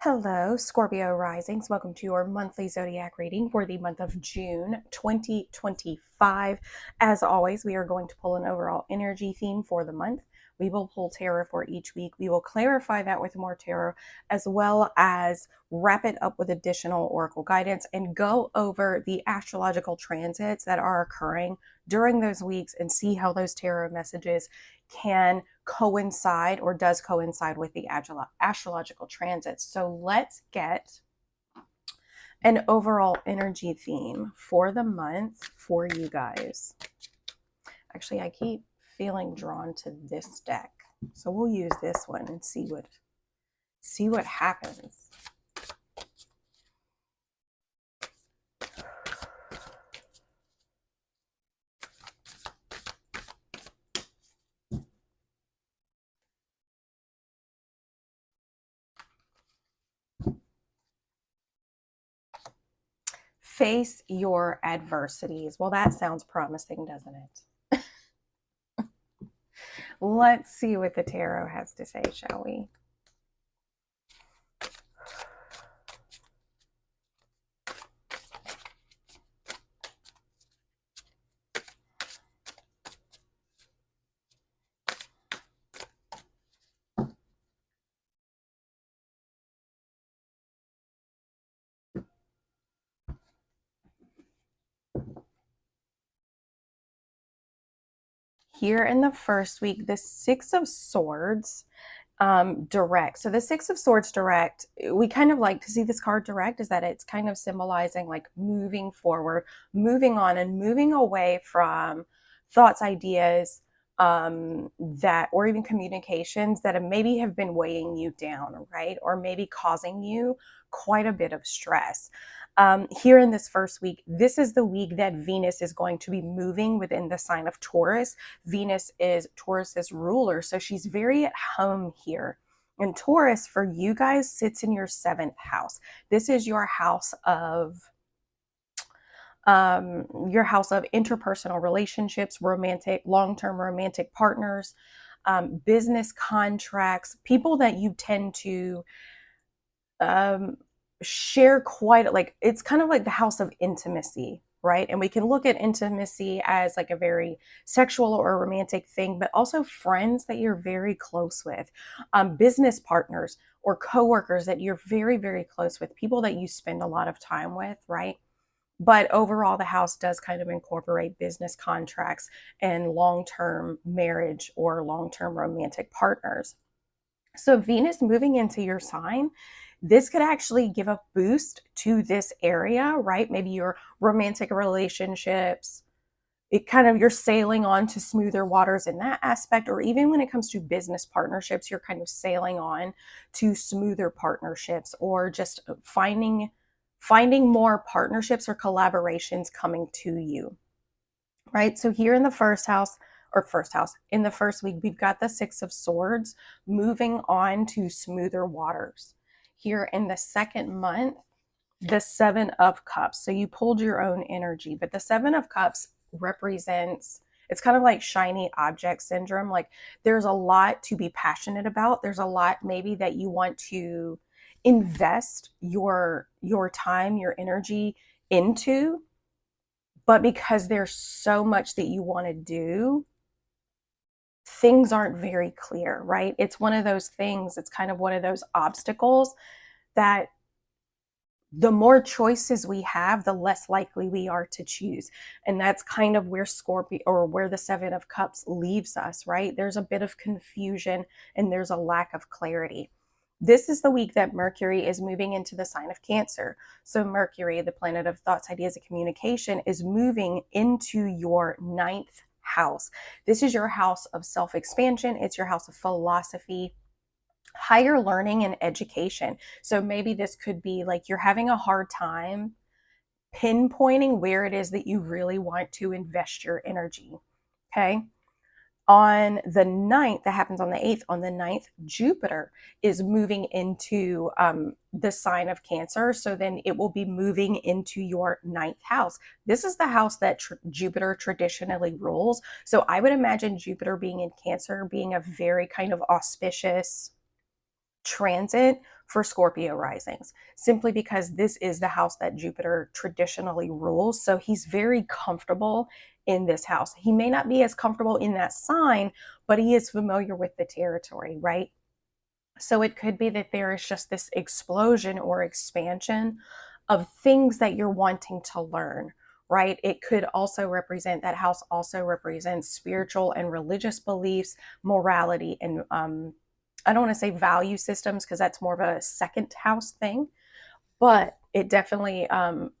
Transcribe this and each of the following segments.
Hello, Scorpio risings. Welcome to your monthly zodiac reading for the month of June 2025. As always, we are going to pull an overall energy theme for the month. We will pull tarot for each week. We will clarify that with more tarot, as well as wrap it up with additional oracle guidance and go over the astrological transits that are occurring during those weeks and see how those tarot messages can coincide or does coincide with the astrological transits. So let's get an overall energy theme for the month for you guys. Actually, I keep feeling drawn to this deck, so we'll use this one and see what happens. Face your adversities. Well, that sounds promising, doesn't it? Let's see what the tarot has to say, shall we? Here in the first week, the Six of Swords direct. So the Six of Swords direct, we kind of like to see this card direct, is that it's kind of symbolizing like moving forward, moving on, and moving away from thoughts, ideas, that, or even communications that maybe have been weighing you down, right? Or maybe causing you quite a bit of stress. Here in this first week, this is the week that Venus is going to be moving within the sign of Taurus. Venus is Taurus's ruler, so she's very at home here. And Taurus, for you guys, sits in your 7th house. This is your house of interpersonal relationships, romantic, long-term romantic partners, business contracts, people that you tend to share quite, like, it's kind of like the house of intimacy, right? And we can look at intimacy as like a very sexual or romantic thing, but also friends that you're very close with, business partners or coworkers that you're very, very close with, people that you spend a lot of time with, right? But overall, the house does kind of incorporate business contracts and long-term marriage or long-term romantic partners. So Venus moving into your sign, this could actually give a boost to this area, right? Maybe your romantic relationships, it kind of, you're sailing on to smoother waters in that aspect, or even when it comes to business partnerships, you're kind of sailing on to smoother partnerships, or just finding more partnerships or collaborations coming to you, right? So here in the in the first week, we've got the Six of Swords moving on to smoother waters. Here in the second month, the Seven of Cups. So you pulled your own energy, but the Seven of Cups represents, it's kind of like shiny object syndrome. Like, there's a lot to be passionate about. There's a lot maybe that you want to invest your time, your energy into, but because there's so much that you want to do, things aren't very clear, right? It's one of those things, it's kind of one of those obstacles that the more choices we have, the less likely we are to choose. And that's kind of where Scorpio, or where the Seven of Cups leaves us, right? There's a bit of confusion and there's a lack of clarity. This is the week that Mercury is moving into the sign of Cancer. So Mercury, the planet of thoughts, ideas, and communication, is moving into your 9th house. This is your house of self-expansion. It's your house of philosophy, higher learning, and education. So maybe this could be like you're having a hard time pinpointing where it is that you really want to invest your energy. Okay. On the 9th, that happens on the 8th, on the 9th, Jupiter is moving into the sign of Cancer. So then it will be moving into your 9th house. This is the house that Jupiter traditionally rules. So I would imagine Jupiter being in Cancer being a very kind of auspicious transit for Scorpio risings, simply because this is the house that Jupiter traditionally rules. So he's very comfortable in this house. He may not be as comfortable in that sign, but he is familiar with the territory, right? So it could be that there is just this explosion or expansion of things that you're wanting to learn, right? It could also represent, that house also represents spiritual and religious beliefs, morality, and I don't want to say value systems because that's more of a second house thing, but it definitely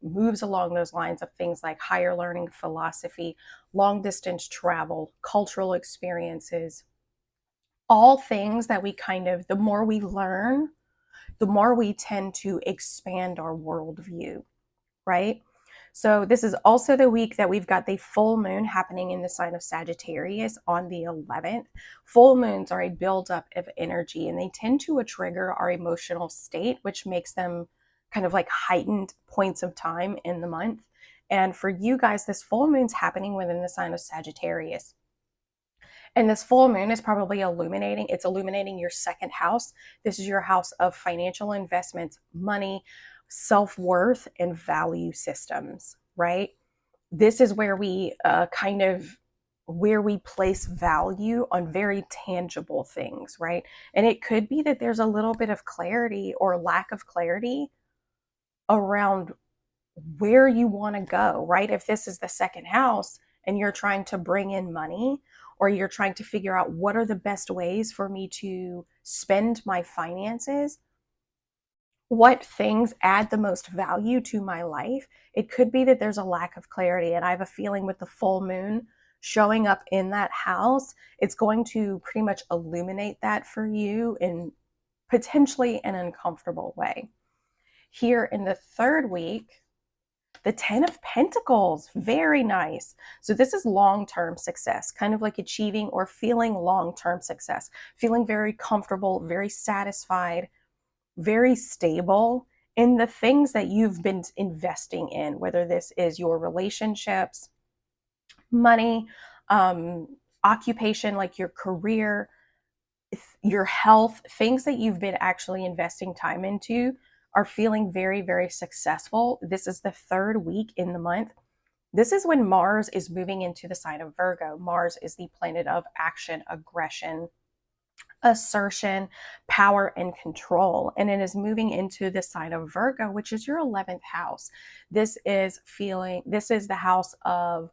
moves along those lines of things like higher learning, philosophy, long distance travel, cultural experiences, all things that we kind of, the more we learn, the more we tend to expand our worldview, right? So this is also the week that we've got the full moon happening in the sign of Sagittarius on the 11th. Full moons are a buildup of energy, and they tend to trigger our emotional state, which makes them kind of like heightened points of time in the month. And for you guys, this full moon's happening within the sign of Sagittarius. And this full moon is probably illuminating, it's illuminating your second house. This is your house of financial investments, money, self-worth, and value systems, right? This is where we kind of, where we place value on very tangible things, right? And it could be that there's a little bit of clarity or lack of clarity around where you want to go, right? If this is the second house and you're trying to bring in money, or you're trying to figure out what are the best ways for me to spend my finances, what things add the most value to my life, it could be that there's a lack of clarity. And I have a feeling with the full moon showing up in that house, it's going to pretty much illuminate that for you in potentially an uncomfortable way. Here in the third week, the 10 of Pentacles, very nice. So this is long-term success, kind of like achieving or feeling long-term success, feeling very comfortable, very satisfied, very stable in the things that you've been investing in, whether this is your relationships, money, um, occupation, like your career, your health, things that you've been actually investing time into are feeling very, very successful. This is the third week in the month. This is when Mars is moving into the sign of Virgo. Mars is the planet of action, aggression, assertion, power, and control. And it is moving into the sign of Virgo, which is your 11th house. This is the house of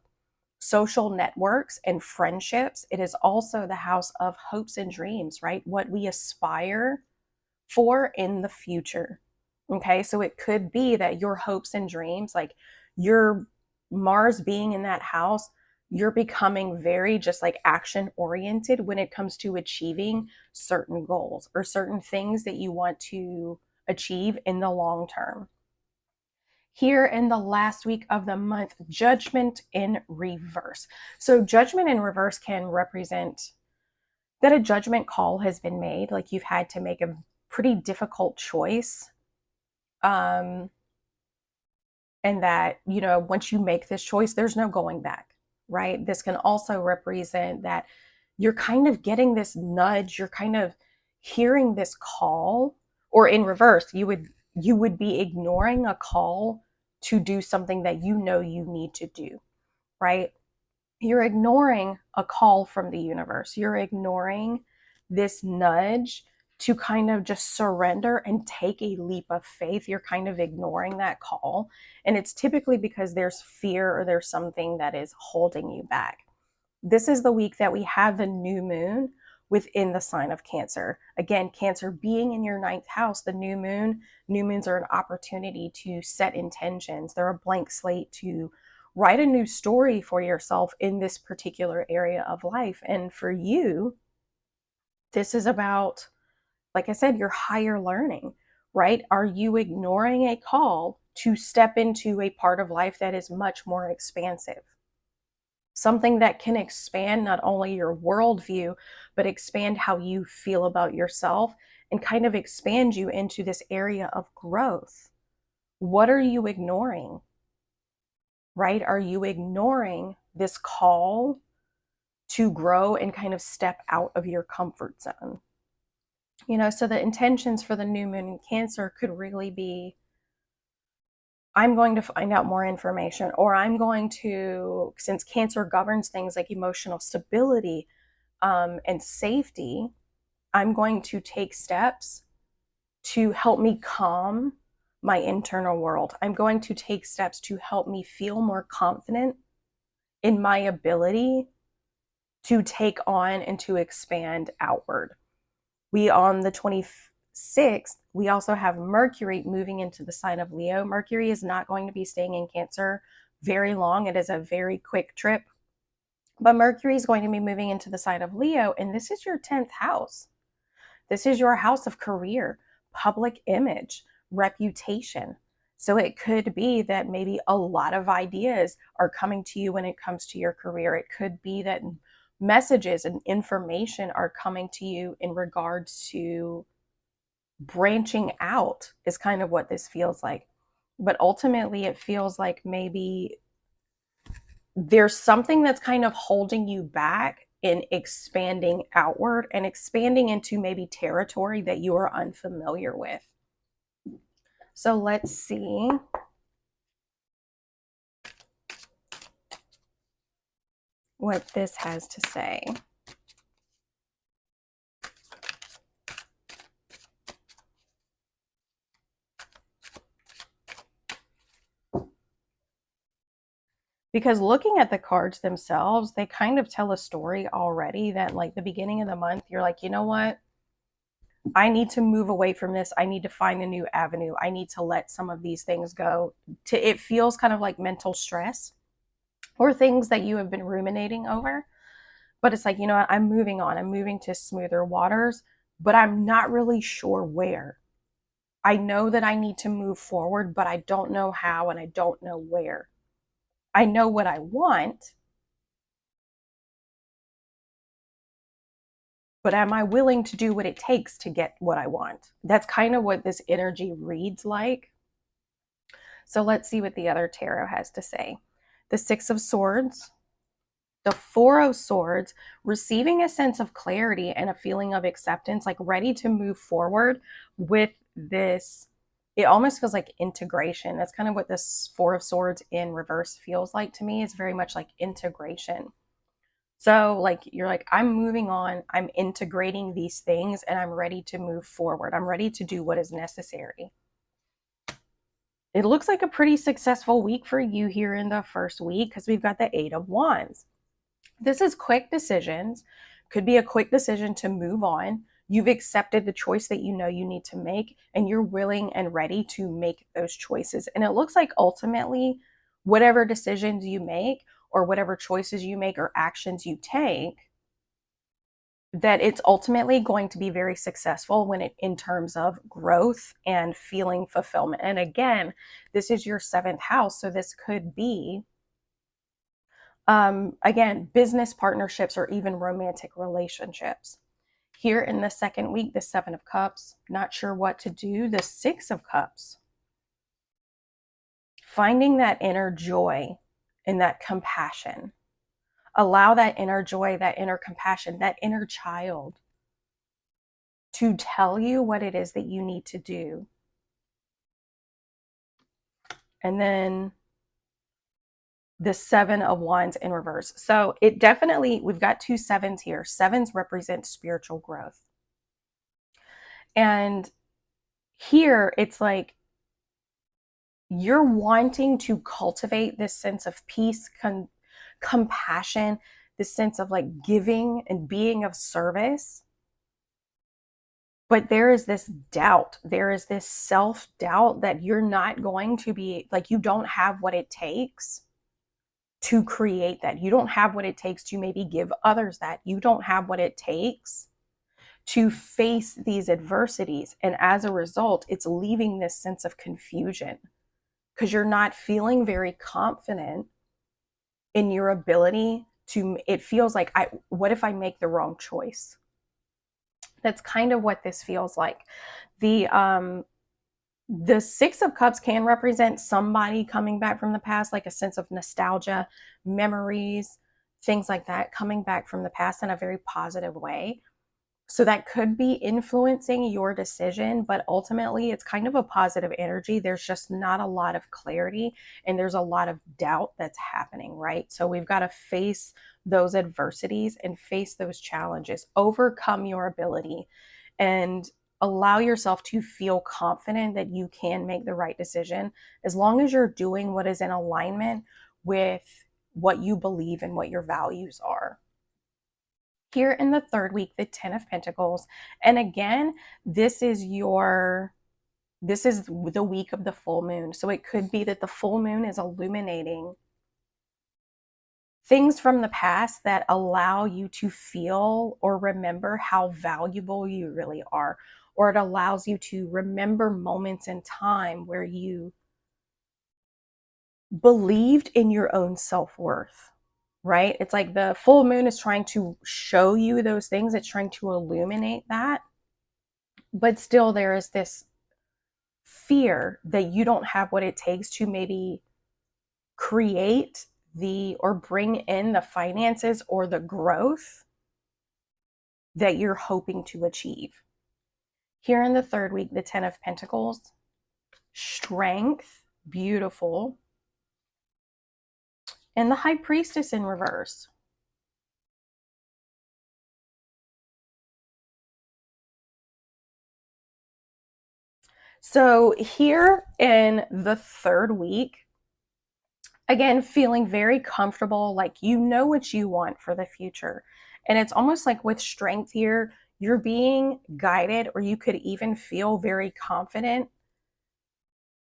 social networks and friendships. It is also the house of hopes and dreams, right? What we aspire for in the future. Okay, so it could be that your hopes and dreams, like your Mars being in that house, you're becoming very just like action oriented when it comes to achieving certain goals or certain things that you want to achieve in the long term. Here in the last week of the month, judgment in reverse. So, judgment in reverse can represent that a judgment call has been made, like you've had to make a pretty difficult choice. Um, and that, you know, once you make this choice, there's no going back, right? This can also represent that you're kind of getting this nudge, you're kind of hearing this call, or in reverse, you would be ignoring a call to do something that you know you need to do, right? You're ignoring a call from the universe. You're ignoring this nudge to kind of just surrender and take a leap of faith. You're kind of ignoring that call. And it's typically because there's fear or there's something that is holding you back. This is the week that we have the new moon within the sign of Cancer. Again, Cancer being in your ninth house, the new moons are an opportunity to set intentions. They're a blank slate to write a new story for yourself in this particular area of life. And for you, this is about, like I said, your higher learning, right? Are you ignoring a call to step into a part of life that is much more expansive? Something that can expand not only your worldview, but expand how you feel about yourself and kind of expand you into this area of growth. What are you ignoring? Right? Are you ignoring this call to grow and kind of step out of your comfort zone? So the intentions for the new moon in Cancer could really be, I'm going to find out more information, or I'm going to, since Cancer governs things like emotional stability and safety, I'm going to take steps to help me calm my internal world. I'm going to take steps to help me feel more confident in my ability to take on and to expand outward. We, on the 26th, we also have Mercury moving into the sign of Leo. Mercury is not going to be staying in Cancer very long. It is a very quick trip. But Mercury is going to be moving into the sign of Leo, and this is your 10th house. This is your house of career, public image, reputation. So it could be that maybe a lot of ideas are coming to you when it comes to your career. It could be that messages and information are coming to you in regards to branching out, is kind of what this feels like. But ultimately, it feels like maybe there's something that's kind of holding you back in expanding outward and expanding into maybe territory that you are unfamiliar with. So let's see. What this has to say. Because looking at the cards themselves, they kind of tell a story already that, like, the beginning of the month, you're like, you know what? I need to move away from this. I need to find a new avenue. I need to let some of these things go. It feels kind of like mental stress or things that you have been ruminating over. But it's like, you know what? I'm moving on. I'm moving to smoother waters, but I'm not really sure where. I know that I need to move forward, but I don't know how and I don't know where. I know what I want, but am I willing to do what it takes to get what I want? That's kind of what this energy reads like. So let's see what the other tarot has to say. The Six of Swords, the Four of Swords, receiving a sense of clarity and a feeling of acceptance, like ready to move forward with this. It almost feels like integration. That's kind of what this Four of Swords in reverse feels like to me. It's very much like integration. So, like, you're like, I'm moving on, I'm integrating these things, and I'm ready to move forward. I'm ready to do what is necessary. It looks like a pretty successful week for you here in the first week because we've got the Eight of Wands. This is quick decisions, could be a quick decision to move on. You've accepted the choice that you know you need to make, and you're willing and ready to make those choices. And it looks like ultimately, whatever decisions you make, or whatever choices you make or actions you take, that it's ultimately going to be very successful when it, in terms of growth and feeling fulfillment. And again, this is your 7th house, so this could be again, business partnerships or even romantic relationships. Here in the second week, the 7 of Cups, not sure what to do, the 6 of Cups. Finding that inner joy and that compassion. Allow that inner joy, that inner compassion, that inner child to tell you what it is that you need to do. And then the 7 of Wands in reverse. So it definitely, we've got 2 sevens here. Sevens represent spiritual growth. And here it's like you're wanting to cultivate this sense of peace, compassion, this sense of like giving and being of service. But there is this doubt, there is this self-doubt that you're not going to be, like, you don't have what it takes to create that. You don't have what it takes to maybe give others that. You don't have what it takes to face these adversities. And as a result, it's leaving this sense of confusion because you're not feeling very confident in your ability to, it feels like, what if I make the wrong choice? That's kind of what this feels like. The 6 of Cups can represent somebody coming back from the past, like a sense of nostalgia, memories, things like that, coming back from the past in a very positive way. So that could be influencing your decision, but ultimately it's kind of a positive energy. There's just not a lot of clarity and there's a lot of doubt that's happening, right? So we've got to face those adversities and face those challenges, overcome your ability, and allow yourself to feel confident that you can make the right decision as long as you're doing what is in alignment with what you believe and what your values are. Here in the third week, the 10 of Pentacles. And again, this is the week of the full moon. So it could be that the full moon is illuminating things from the past that allow you to feel or remember how valuable you really are. Or it allows you to remember moments in time where you believed in your own self-worth, right? It's like the full moon is trying to show you those things. It's trying to illuminate that. But still, there is this fear that you don't have what it takes to maybe create the or bring in the finances or the growth that you're hoping to achieve. Here in the third week, the 10 of Pentacles, strength, beautiful, and the High Priestess in reverse. So here in the third week, again, feeling very comfortable, like you know what you want for the future. And it's almost like with strength here, you're being guided, or you could even feel very confident.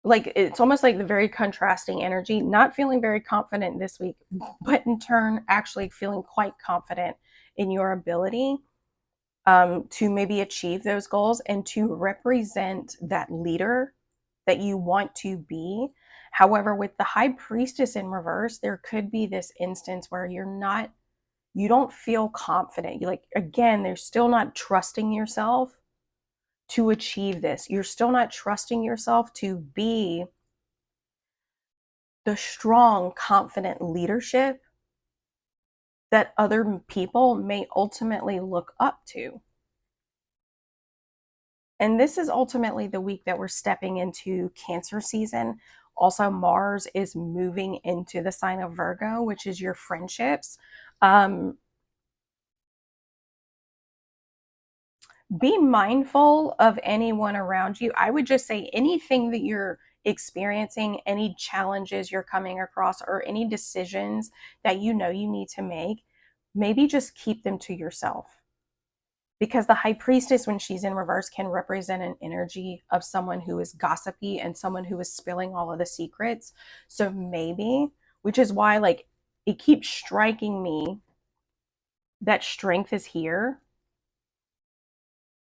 Like it's almost like the very contrasting energy, not feeling very confident this week, but in turn, actually feeling quite confident in your ability to maybe achieve those goals and to represent that leader that you want to be. However, with the High Priestess in reverse, there could be this instance where you don't feel confident. You like, again, they're still not trusting yourself to achieve this. You're still not trusting yourself to be the strong, confident leadership that other people may ultimately look up to. And this is ultimately the week that we're stepping into Cancer season. Also, Mars is moving into the sign of Virgo, which is your friendships. Be mindful of anyone around you. I would just say anything that you're experiencing, any challenges you're coming across, or any decisions that you know you need to make, maybe just keep them to yourself. Because the High Priestess, when she's in reverse, can represent an energy of someone who is gossipy and someone who is spilling all of the secrets. So maybe, which is why like it keeps striking me that strength is here.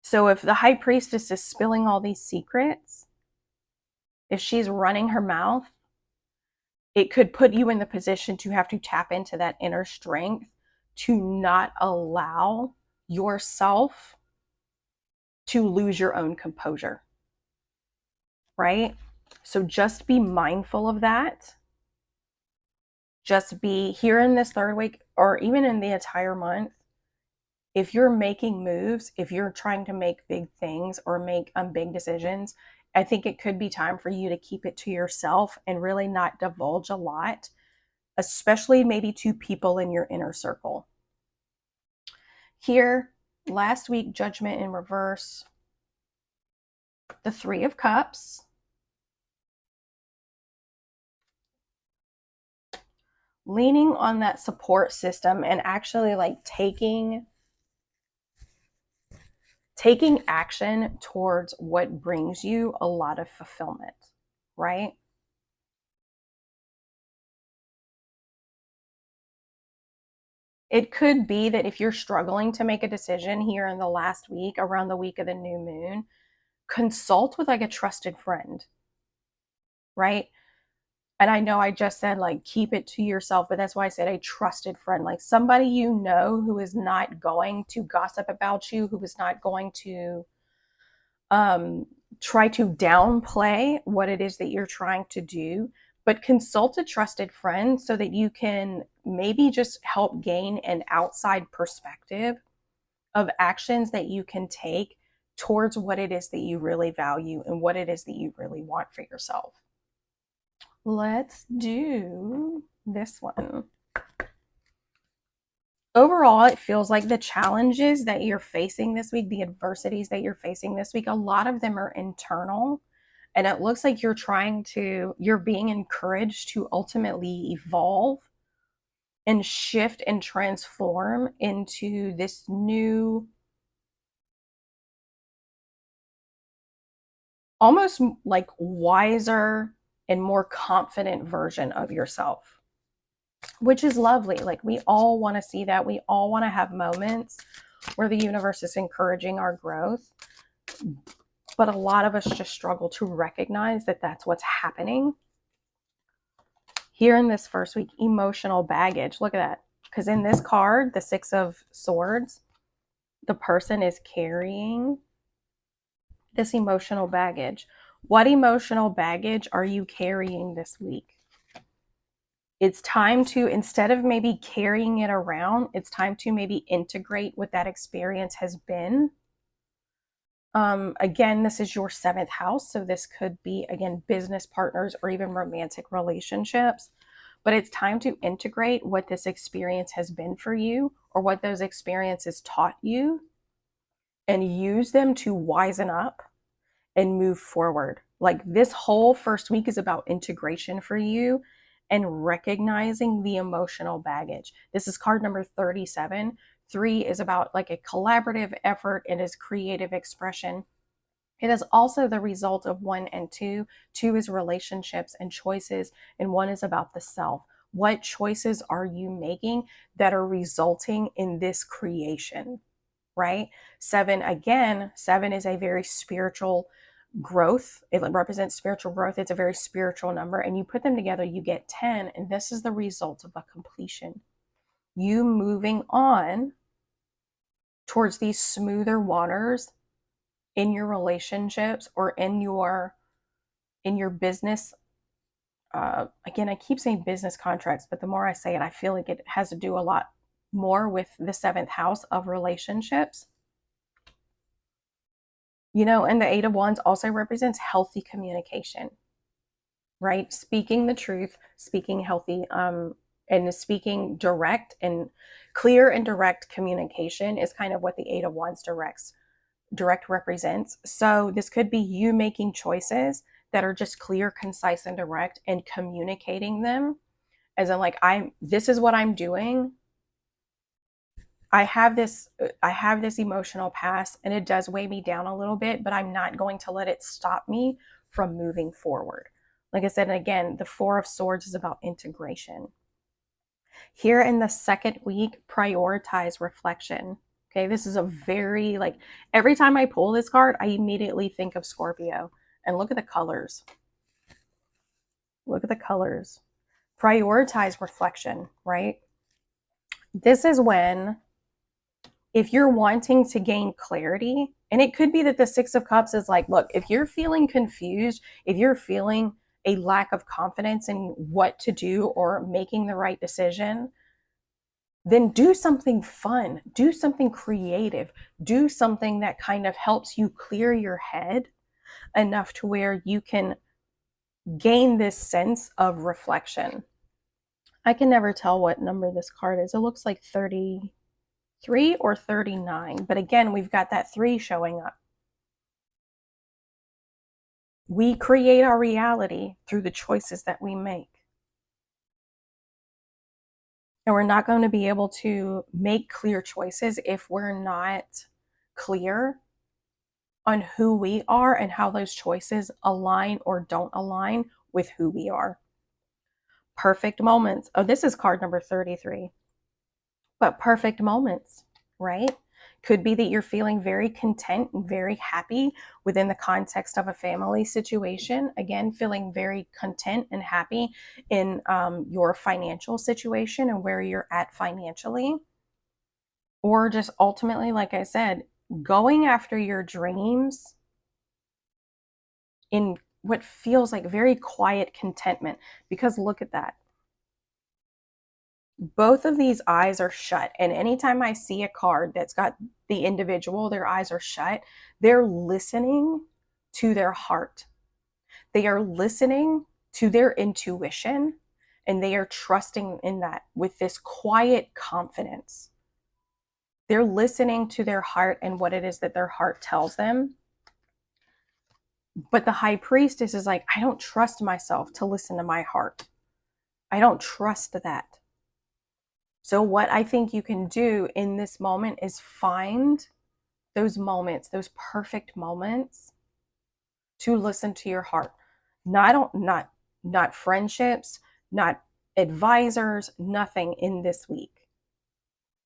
So if the High Priestess is spilling all these secrets, if she's running her mouth, it could put you in the position to have to tap into that inner strength to not allow yourself to lose your own composure, right? So just be mindful of that. Just be here in this third week, or even in the entire month. If you're making moves, if you're trying to make big things or make big decisions, I think it could be time for you to keep it to yourself and really not divulge a lot, especially maybe to people in your inner circle. Here, last week, Judgment in reverse, the Three of Cups, leaning on that support system and actually like taking action towards what brings you a lot of fulfillment, right? It could be that if you're struggling to make a decision here in the last week, around the week of the new moon, consult with like a trusted friend, right? And I know I just said like keep it to yourself, but that's why I said a trusted friend, like somebody you know who is not going to gossip about you, who is not going to try to downplay what it is that you're trying to do, but consult a trusted friend so that you can maybe just help gain an outside perspective of actions that you can take towards what it is that you really value and what it is that you really want for yourself. Let's do this one. Overall, it feels like the challenges that you're facing this week, the adversities that you're facing this week, a lot of them are internal. And it looks like you're being encouraged to ultimately evolve and shift and transform into this new, almost like wiser and more confident version of yourself, which is lovely. Like, we all want to see that. We all want to have moments where the universe is encouraging our growth. But a lot of us just struggle to recognize that that's what's happening. Here in this first week, emotional baggage. Look at that. Because in this card, the Six of Swords, the person is carrying this emotional baggage. What emotional baggage are you carrying this week? It's time to, instead of maybe carrying it around, it's time to maybe integrate what that experience has been. Again, this is your 7th house. So this could be, again, business partners or even romantic relationships. But it's time to integrate what this experience has been for you or what those experiences taught you and use them to wisen up and move forward. Like, this whole first week is about integration for you and recognizing the emotional baggage. This is card number 37. 3 is about like a collaborative effort. It is creative expression. It is also the result of 1 and 2. 2 is relationships and choices, and 1 is about the self. What choices are you making that are resulting in this creation, right? 7, again, 7 is a very spiritual growth. It represents spiritual growth. It's a very spiritual number, and you put them together, you get 10, and this is the result of a completion. You moving on towards these smoother waters in your relationships or in your business. Again, I keep saying business contracts, but the more I say it, I feel like it has to do a lot more with the 7th house of relationships. You know, and the 8 of Wands also represents healthy communication, right? Speaking the truth, speaking healthy, and speaking direct and clear and direct communication is kind of what the 8 of Wands direct represents. So this could be you making choices that are just clear, concise, and direct, and communicating them as in, like, this is what I'm doing. I have this emotional past, and it does weigh me down a little bit, but I'm not going to let it stop me from moving forward. Like I said, and again, the 4 of Swords is about integration. Here in the second week, prioritize reflection. Okay, this is a very, like, every time I pull this card, I immediately think of Scorpio. And look at the colors. Look at the colors. Prioritize reflection, right? This is when, if you're wanting to gain clarity, and it could be that the 6 of Cups is like, look, if you're feeling confused, if you're feeling a lack of confidence in what to do or making the right decision, then do something fun, do something creative, do something that kind of helps you clear your head enough to where you can gain this sense of reflection. I can never tell what number this card is. It looks like 33 or 39, but again, we've got that 3 showing up. We create our reality through the choices that we make. And we're not going to be able to make clear choices if we're not clear on who we are and how those choices align or don't align with who we are. Perfect moments. Oh, this is card number 33. But perfect moments, right? Could be that you're feeling very content and very happy within the context of a family situation. Again, feeling very content and happy in your financial situation and where you're at financially. Or just ultimately, like I said, going after your dreams in what feels like very quiet contentment. Because look at that. both of these eyes are shut. And anytime I see a card that's got the individual, their eyes are shut, they're listening to their heart. They are listening to their intuition, and they are trusting in that with this quiet confidence. They're listening to their heart and what it is that their heart tells them. But the high priestess is like, I don't trust myself to listen to my heart. I don't trust that. So what I think you can do in this moment is find those moments, those perfect moments to listen to your heart. Not friendships, not advisors, nothing in this week.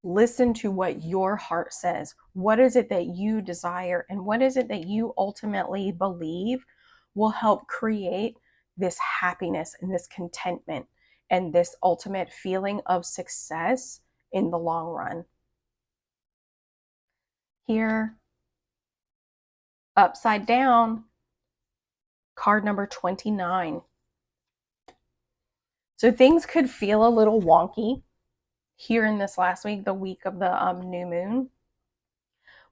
Listen to what your heart says. What is it that you desire? And what is it that you ultimately believe will help create this happiness and this contentment and this ultimate feeling of success in the long run? Here, upside down, card number 29. So things could feel a little wonky here in this last week, the week of the new moon.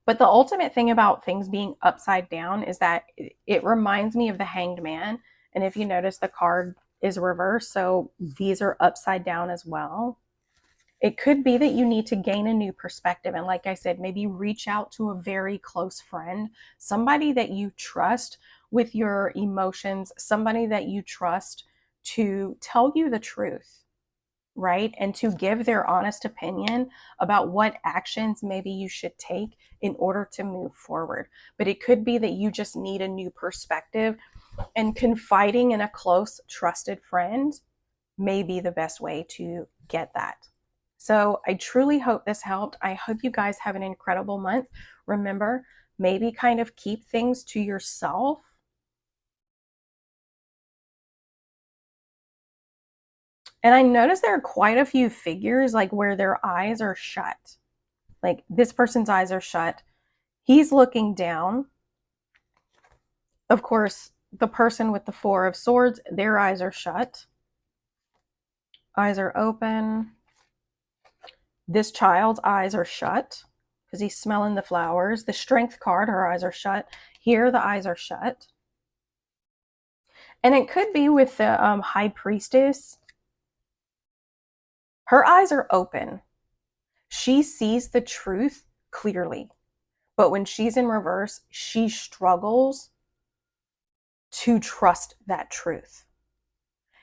But the ultimate thing about things being upside down is that it reminds me of the Hanged Man. And if you notice, the card is reversed, so these are upside down as well. It could be that you need to gain a new perspective. And like I said, maybe reach out to a very close friend, somebody that you trust with your emotions, somebody that you trust to tell you the truth, right? And to give their honest opinion about what actions maybe you should take in order to move forward. But it could be that you just need a new perspective, and confiding in a close, trusted friend may be the best way to get that. So I truly hope this helped. I hope you guys have an incredible month. Remember, maybe kind of keep things to yourself. And I noticed there are quite a few figures like where their eyes are shut. Like this person's eyes are shut. He's looking down. Of course, the person with the Four of Swords, their eyes are shut. Eyes are open. This child's eyes are shut because he's smelling the flowers. The Strength card, her eyes are shut. Here, the eyes are shut. And it could be with the High Priestess. Her eyes are open. She sees the truth clearly. But when she's in reverse, she struggles to trust that truth.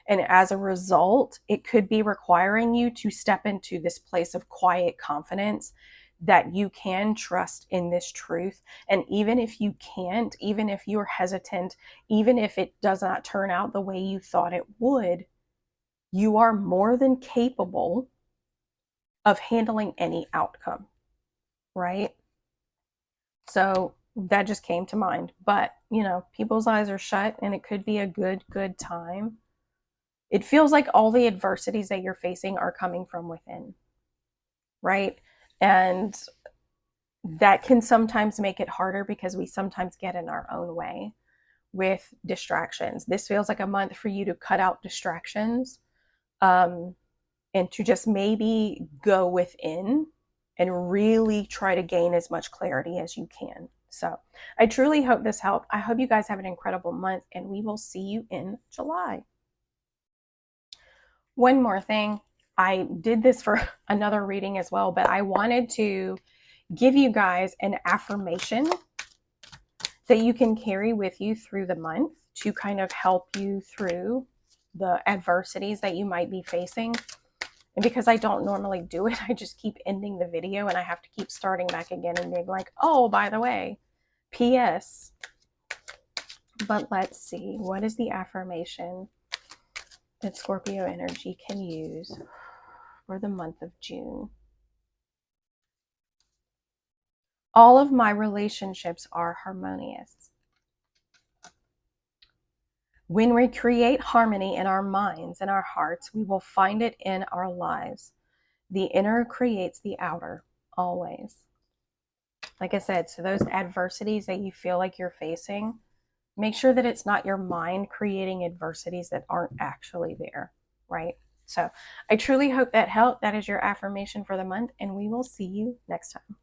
And as a result, it could be requiring you to step into this place of quiet confidence that you can trust in this truth. And even if you can't, even if you're hesitant, even if it does not turn out the way you thought it would, you are more than capable of handling any outcome, right? So that just came to mind. But, you know, people's eyes are shut, and it could be a good time. It feels like all the adversities that you're facing are coming from within, right? And that can sometimes make it harder because we sometimes get in our own way with distractions. This feels like a month for you to cut out distractions, and to just maybe go within and really try to gain as much clarity as you can. So I truly hope this helped. I hope you guys have an incredible month, and we will see you in July. One more thing. I did this for another reading as well, but I wanted to give you guys an affirmation that you can carry with you through the month to kind of help you through the adversities that you might be facing. And because I don't normally do it, I just keep ending the video and I have to keep starting back again and being like, oh, by the way, P.S. But let's see, what is the affirmation that Scorpio energy can use for the month of June? All of my relationships are harmonious. When we create harmony in our minds and our hearts, we will find it in our lives. The inner creates the outer, always. Like I said, so those adversities that you feel like you're facing, make sure that it's not your mind creating adversities that aren't actually there, right? So I truly hope that helped. That is your affirmation for the month, and we will see you next time.